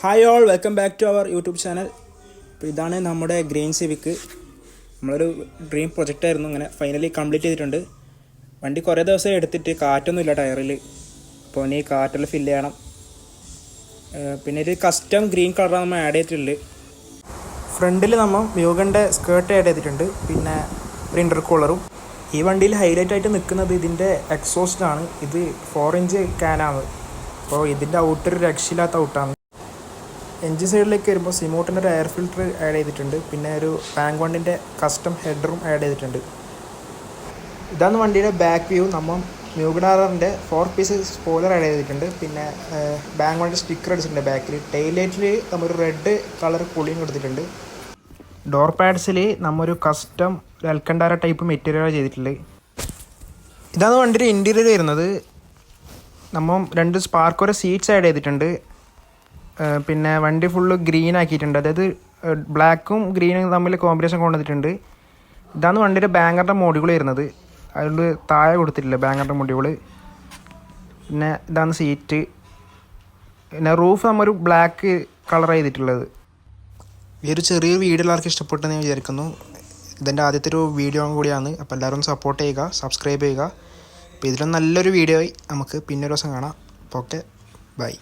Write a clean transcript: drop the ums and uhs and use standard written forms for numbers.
Hi all, welcome back to our YouTube channel. അപ്പോൾ ഇതാണ് നമ്മുടെ ഗ്രീൻ സിവിക്ക്. നമ്മളൊരു ഡ്രീം പ്രൊജക്റ്റായിരുന്നു, ഇങ്ങനെ ഫൈനലി കംപ്ലീറ്റ് ചെയ്തിട്ടുണ്ട്. വണ്ടി കുറേ ദിവസം എടുത്തിട്ട് കാറ്റൊന്നുമില്ല ടയറിൽ, അപ്പോൾ ഇനി കാറ്റെല്ലാം ഫില്ല് ചെയ്യണം. പിന്നെ ഒരു കസ്റ്റം ഗ്രീൻ കളറാണ് നമ്മൾ ആഡ് ചെയ്തിട്ടുള്ളത്. ഫ്രണ്ടിൽ നമ്മൾ മ്യൂഗൻ്റെ സ്കേർട്ട് ആഡ് ചെയ്തിട്ടുണ്ട്, പിന്നെ ഒരു ഇൻ്റർകൂളറും. ഈ വണ്ടിയിൽ ഹൈലൈറ്റ് ആയിട്ട് നിൽക്കുന്നത് ഇതിൻ്റെ എക്സോസ്റ്റാണ്. ഇത് 4 ഇഞ്ച് ക്യാനാണ്, അപ്പോൾ ഇതിൻ്റെ ഔട്ടർ രക്ഷയില്ലാത്ത ഔട്ടാണ്. എൻജിൻ സൈഡിലേക്ക് വരുമ്പോൾ സിമോട്ടിൻ്റെ ഒരു എയർ ഫിൽറ്റർ ആഡ് ചെയ്തിട്ടുണ്ട്, പിന്നെ ഒരു പാങ്ക്വണ്ടിൻ്റെ കസ്റ്റം ഹെഡറും ആഡ് ചെയ്തിട്ടുണ്ട്. ഇതാണ് വണ്ടിയുടെ ബാക്ക് വ്യൂ. നമ്മൾ മ്യൂഗഡാറിൻ്റെ 4 പീസ് സ്പോയിലർ ആഡ് ചെയ്തിട്ടുണ്ട്, പിന്നെ ബാങ്ക്വണ്ടിൻ്റെ സ്റ്റിക്കർ അടിച്ചിട്ടുണ്ട് ബാക്കിൽ. ടെയിൽ ലൈറ്റിൽ നമ്മൾ റെഡ് കളർ പുളിയും കൊടുത്തിട്ടുണ്ട്. ഡോർ പാഡ്സിൽ നമ്മൊരു കസ്റ്റം അൽക്കണ്ടാര ടൈപ്പ് മെറ്റീരിയലാണ് ചെയ്തിട്ടുള്ളത്. ഇതാണ് വണ്ടിയുടെ ഇൻറ്റീരിയർ വരുന്നത്. നമ്മൾ 2 സ്പാർക്കോര സീറ്റ്സ് ആഡ് ചെയ്തിട്ടുണ്ട്, പിന്നെ വണ്ടി ഫുള്ള് ഗ്രീൻ ആക്കിയിട്ടുണ്ട്. അതായത് ബ്ലാക്കും ഗ്രീനും തമ്മിൽ കോമ്പിനേഷൻ കൊണ്ടുവന്നിട്ടുണ്ട്. ഇതാണ് വണ്ടിയുടെ ബാങ്കറിൻ്റെ മോഡുകൾ വരുന്നത്. അതിൽ താഴെ കൊടുത്തിട്ടില്ല ബാങ്കറിൻ്റെ മോഡുകൾ. പിന്നെ ഇതാണ് സീറ്റ്. പിന്നെ റൂഫ് നമ്മൊരു ബ്ലാക്ക് കളർ ചെയ്തിട്ടുള്ളത്. ഈ ഒരു ചെറിയൊരു വീഡിയോ എല്ലാവർക്കും ഇഷ്ടപ്പെട്ടെന്ന് ഞാൻ വിചാരിക്കുന്നു. ഇതെൻ്റെ ആദ്യത്തെ ഒരു വീഡിയോ കൂടിയാണ്. അപ്പോൾ എല്ലാവരും സപ്പോർട്ട് ചെയ്യുക, സബ്സ്ക്രൈബ് ചെയ്യുക. അപ്പോൾ ഇതിലും നല്ലൊരു വീഡിയോ ആയി നമുക്ക് പിന്നെ ഒരു ദിവസം കാണാം. അപ്പോൾ ഓക്കെ, ബൈ.